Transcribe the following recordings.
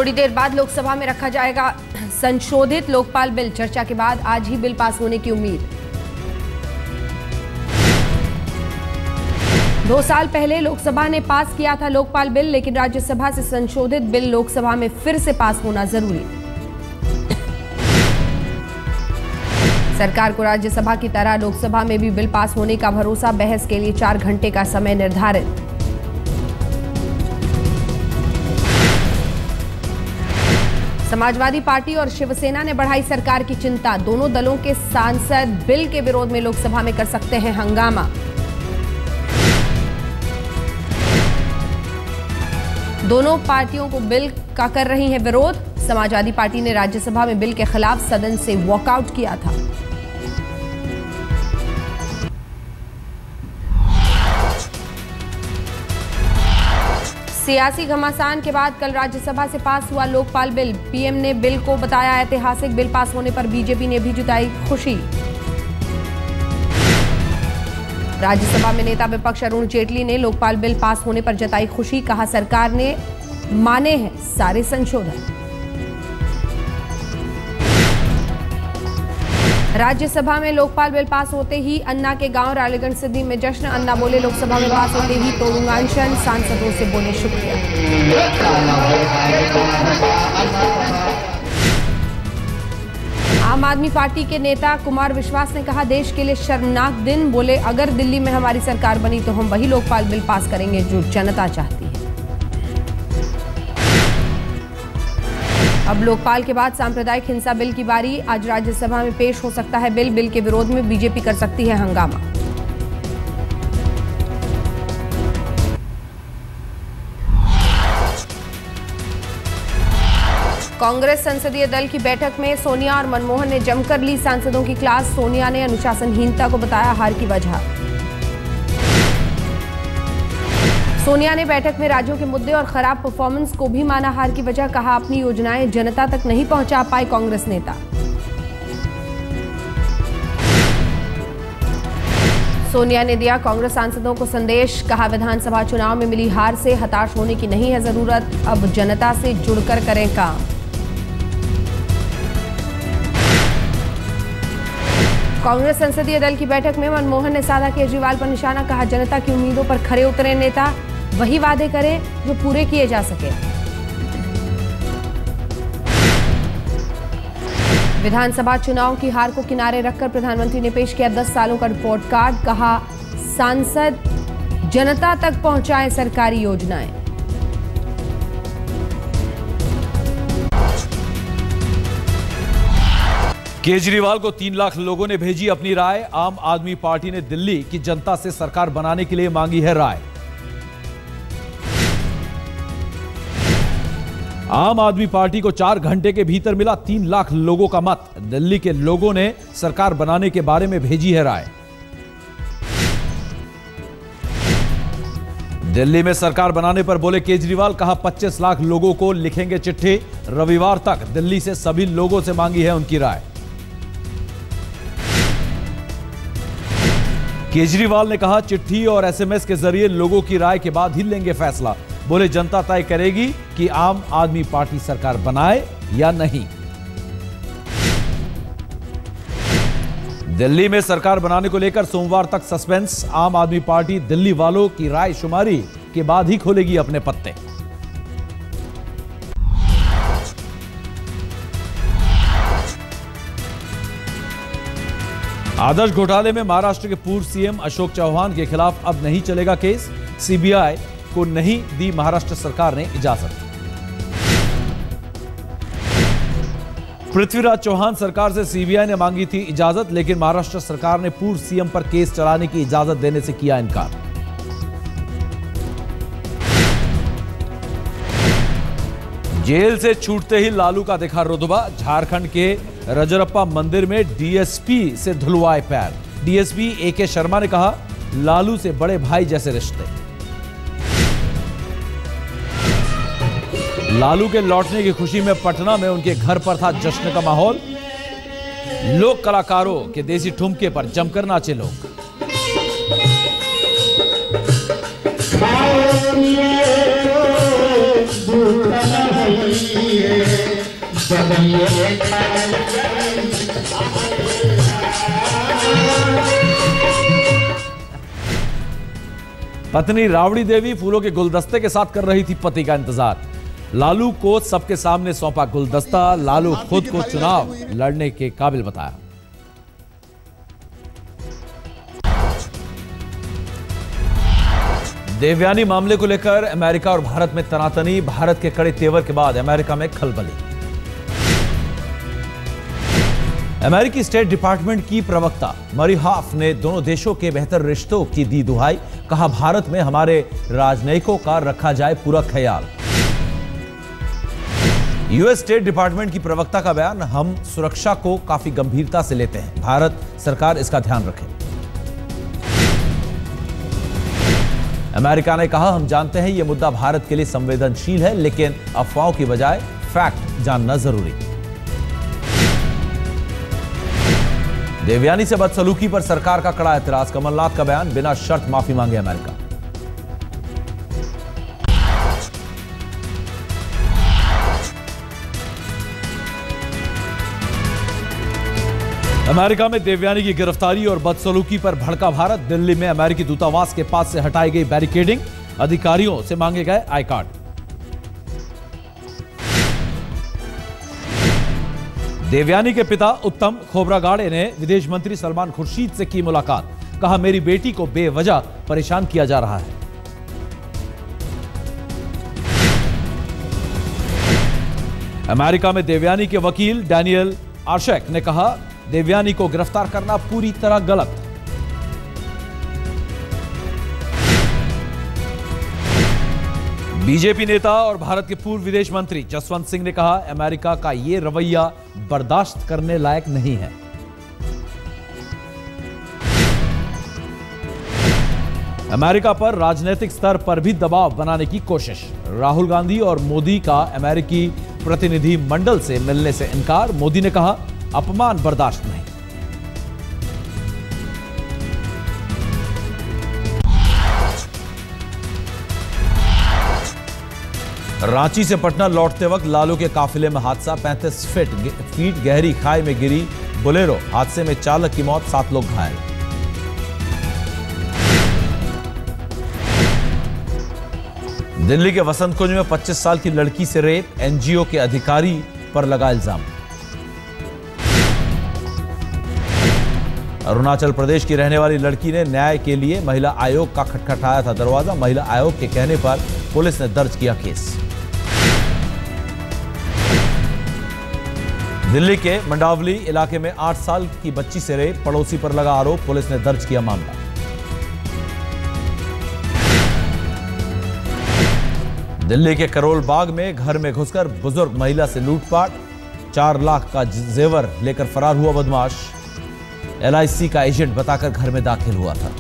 थोड़ी देर बाद लोकसभा में रखा जाएगा संशोधित लोकपाल बिल। चर्चा के बाद आज ही बिल पास होने की उम्मीद। 2 साल पहले लोकसभा ने पास किया था लोकपाल बिल, लेकिन राज्यसभा से संशोधित बिल लोकसभा में फिर से पास होना जरूरी। सरकार को राज्यसभा की तरह लोकसभा में भी बिल पास होने का भरोसा। बहस के लिए 4 घंटे का समय निर्धारित। समाजवादी पार्टी और शिवसेना ने बढ़ाई सरकार की चिंता। दोनों दलों के सांसद बिल के विरोध में लोकसभा में कर सकते हैं हंगामा। दोनों पार्टियों को बिल का कर रही है विरोध। समाजवादी पार्टी ने राज्यसभा में बिल के खिलाफ सदन से वॉकआउट किया था। सियासी घमासान के बाद कल राज्यसभा से पास हुआ लोकपाल बिल। पीएम ने बिल को बताया ऐतिहासिक। बिल पास होने पर बीजेपी ने भी जताई खुशी। राज्यसभा में नेता विपक्ष अरुण जेटली ने लोकपाल बिल पास होने पर जताई खुशी। कहा सरकार ने माने हैं सारे संशोधन। राज्यसभा में लोकपाल बिल पास होते ही अन्ना के गांव रालीगंज सिद्धि में जश्न। अन्ना बोले लोकसभा में पास होते ही तोड़ूंगा अनशन। सांसदों से बोले शुक्रिया। आम आदमी पार्टी के नेता कुमार विश्वास ने कहा देश के लिए शर्मनाक दिन। बोले अगर दिल्ली में हमारी सरकार बनी तो हम वही लोकपाल बिल पास करेंगे जो जनता चाहती है। अब लोकपाल के बाद सांप्रदायिक हिंसा बिल की बारी। आज राज्यसभा में पेश हो सकता है बिल। बिल के विरोध में बीजेपी कर सकती है हंगामा। कांग्रेस संसदीय दल की बैठक में सोनिया और मनमोहन ने जमकर ली सांसदों की क्लास। सोनिया ने अनुशासनहीनता को बताया हार की वजह। सोनिया ने बैठक में राज्यों के मुद्दे और खराब परफॉर्मेंस को भी माना हार की वजह। कहा अपनी योजनाएं जनता तक नहीं पहुंचा पाए कांग्रेस नेता। सोनिया ने दिया कांग्रेस सांसदों को संदेश। कहा विधानसभा चुनाव में मिली हार से हताश होने की नहीं है जरूरत। अब जनता से जुड़कर करें काम। कांग्रेस संसदीय दल की बैठक में मनमोहन ने साधा केजरीवाल पर निशाना। कहा जनता की उम्मीदों पर खरे उतरे नेता। वही वादे करें जो पूरे किए जा सके। विधानसभा चुनाव की हार को किनारे रखकर प्रधानमंत्री ने पेश किया 10 सालों का रिपोर्ट कार्ड। कहा सांसद जनता तक पहुंचाएं सरकारी योजनाएं। केजरीवाल को 3 लाख लोगों ने भेजी अपनी राय। आम आदमी पार्टी ने दिल्ली की जनता से सरकार बनाने के लिए मांगी है राय। आम आदमी पार्टी को 4 घंटे के भीतर मिला 3 लाख लोगों का मत। दिल्ली के लोगों ने सरकार बनाने के बारे में भेजी है राय। दिल्ली में सरकार बनाने पर बोले केजरीवाल। कहा 25 लाख लोगों को लिखेंगे चिट्ठी। रविवार तक दिल्ली से सभी लोगों से मांगी है उनकी राय। केजरीवाल ने कहा चिट्ठी और एसएमएस के जरिए लोगों की राय के बाद ही लेंगे फैसला। बोले जनता तय करेगी कि आम आदमी पार्टी सरकार बनाए या नहीं। दिल्ली में सरकार बनाने को लेकर सोमवार तक सस्पेंस। आम आदमी पार्टी दिल्ली वालों की राय शुमारी के बाद ही खोलेगी अपने पत्ते। आदर्श घोटाले में महाराष्ट्र के पूर्व सीएम अशोक चौहान के खिलाफ अब नहीं चलेगा केस। सीबीआई को नहीं दी महाराष्ट्र सरकार ने इजाजत। पृथ्वीराज चौहान सरकार से सीबीआई ने मांगी थी इजाजत, लेकिन महाराष्ट्र सरकार ने पूर्व सीएम पर केस चलाने की इजाजत देने से किया इनकार। जेल से छूटते ही लालू का दिखा रुतबा। झारखंड के रजरप्पा मंदिर में डीएसपी से धुलवाए पैर। डीएसपी एके शर्मा ने कहा लालू से बड़े भाई जैसे रिश्ते। लालू के लौटने की खुशी में पटना में उनके घर पर था जश्न का माहौल। लोक कलाकारों के देसी ठुमके पर जमकर नाचे लोग। पत्नी राबड़ी देवी फूलों के गुलदस्ते के साथ कर रही थी पति का इंतजार। लालू को सबके सामने सौंपा गुलदस्ता। लालू खुद को चुनाव लड़ने के काबिल बताया। देवयानी मामले को लेकर अमेरिका और भारत में तनातनी। भारत के कड़े तेवर के बाद अमेरिका में खलबली। अमेरिकी स्टेट डिपार्टमेंट की प्रवक्ता मरी हाफ ने दोनों देशों के बेहतर रिश्तों की दी दुहाई। कहा, भारत में हमारे राजनयिकों का रखा जाए पूरा ख्याल। यूएस स्टेट डिपार्टमेंट की प्रवक्ता का बयान, हम सुरक्षा को काफी गंभीरता से लेते हैं, भारत सरकार इसका ध्यान रखे। अमेरिका ने कहा, हम जानते हैं यह मुद्दा भारत के लिए संवेदनशील है, लेकिन अफवाहों की बजाय फैक्ट जानना जरूरी। देवयानी से बदसलूकी पर सरकार का कड़ा एतराज। कमलनाथ का बयान, बिना शर्त माफी मांगे अमेरिका। अमेरिका में देवयानी की गिरफ्तारी और बदसलूकी पर भड़का भारत। दिल्ली में अमेरिकी दूतावास के पास से हटाई गई बैरिकेडिंग। अधिकारियों से मांगे गए आई कार्ड। देवयानी के पिता उत्तम खोबरागाड़े ने विदेश मंत्री सलमान खुर्शीद से की मुलाकात। कहा, मेरी बेटी को बेवजह परेशान किया जा रहा है। अमेरिका में देवयानी के वकील डैनियल आर्शेक ने कहा, देवयानी को गिरफ्तार करना पूरी तरह गलत। बीजेपी नेता और भारत के पूर्व विदेश मंत्री जसवंत सिंह ने कहा, अमेरिका का यह रवैया बर्दाश्त करने लायक नहीं है। अमेरिका पर राजनीतिक स्तर पर भी दबाव बनाने की कोशिश। राहुल गांधी और मोदी का अमेरिकी प्रतिनिधि मंडल से मिलने से इनकार। मोदी ने कहा, अपमान बर्दाश्त नहीं। रांची से पटना लौटते वक्त लालू के काफिले में हादसा। 35 फीट गहरी खाई में गिरी बोलेरो। हादसे में चालक की मौत, 7 लोग घायल। दिल्ली के वसंत कुंज में 25 साल की लड़की से रेप। एनजीओ के अधिकारी पर लगा इल्जाम। अरुणाचल प्रदेश की रहने वाली लड़की ने न्याय के लिए महिला आयोग का खटखटाया था दरवाजा। महिला आयोग के कहने पर पुलिस ने दर्ज किया केस। दिल्ली के मंडावली इलाके में 8 साल की बच्ची से रेप। पड़ोसी पर लगा आरोप। पुलिस ने दर्ज किया मामला। दिल्ली के करोल बाग में घर में घुसकर बुजुर्ग महिला से लूटपाट। 4 लाख का जेवर लेकर फरार हुआ बदमाश। LIC का एजेंट बताकर घर में दाखिल हुआ था।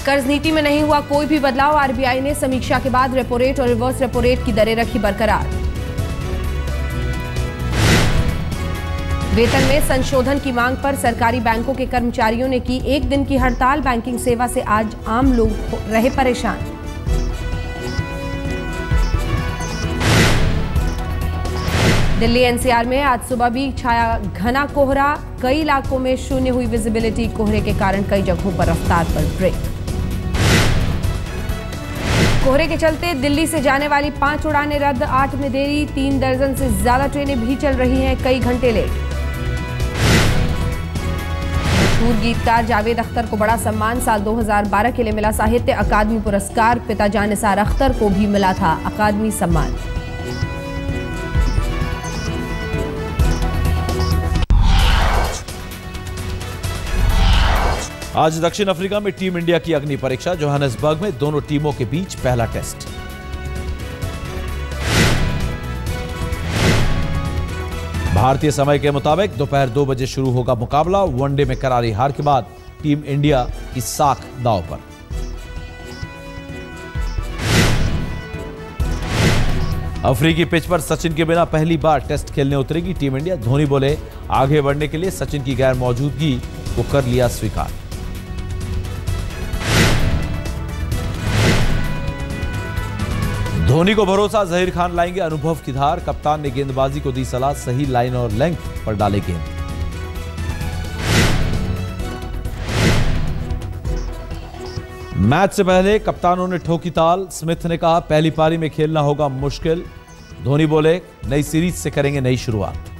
कर्ज नीति में नहीं हुआ कोई भी बदलाव। आरबीआई ने समीक्षा के बाद रेपो रेट और रिवर्स रेपो रेट की दरें रखी बरकरार। वेतन में संशोधन की मांग पर सरकारी बैंकों के कर्मचारियों ने की 1 दिन की हड़ताल। बैंकिंग सेवा से आज आम लोग रहे परेशान। दिल्ली एनसीआर में आज सुबह भी छाया घना कोहरा। कई इलाकों में शून्य हुई विजिबिलिटी। कोहरे के कारण कई जगहों पर रफ्तार पर ब्रेक। कोहरे के चलते दिल्ली से जाने वाली 5 उड़ानें रद्द। 8 में देरी। 3 दर्जन से ज्यादा ट्रेनें भी चल रही हैं कई घंटे लेट। मशहूर गीतकार जावेद अख्तर को बड़ा सम्मान। साल 2012 के लिए मिला साहित्य अकादमी पुरस्कार। पिता जानिसार अख्तर को भी मिला था अकादमी सम्मान। आज दक्षिण अफ्रीका में टीम इंडिया की अग्नि परीक्षा। जोहानिसबर्ग में दोनों टीमों के बीच पहला टेस्ट। भारतीय समय के मुताबिक दोपहर 2 बजे शुरू होगा मुकाबला। वनडे में करारी हार के बाद टीम इंडिया की साख दांव पर। अफ्रीकी पिच पर सचिन के बिना पहली बार टेस्ट खेलने उतरेगी टीम इंडिया। धोनी बोले, आगे बढ़ने के लिए सचिन की गैर मौजूदगी को कर लिया स्वीकार। धोनी को भरोसा, जहीर खान लाएंगे अनुभव की धार। कप्तान ने गेंदबाजी को दी सलाह, सही लाइन और लेंथ पर डाले गेंद। मैच से पहले कप्तानों ने ठोकी ताल। स्मिथ ने कहा पहली पारी में खेलना होगा मुश्किल। धोनी बोले नई सीरीज से करेंगे नई शुरुआत।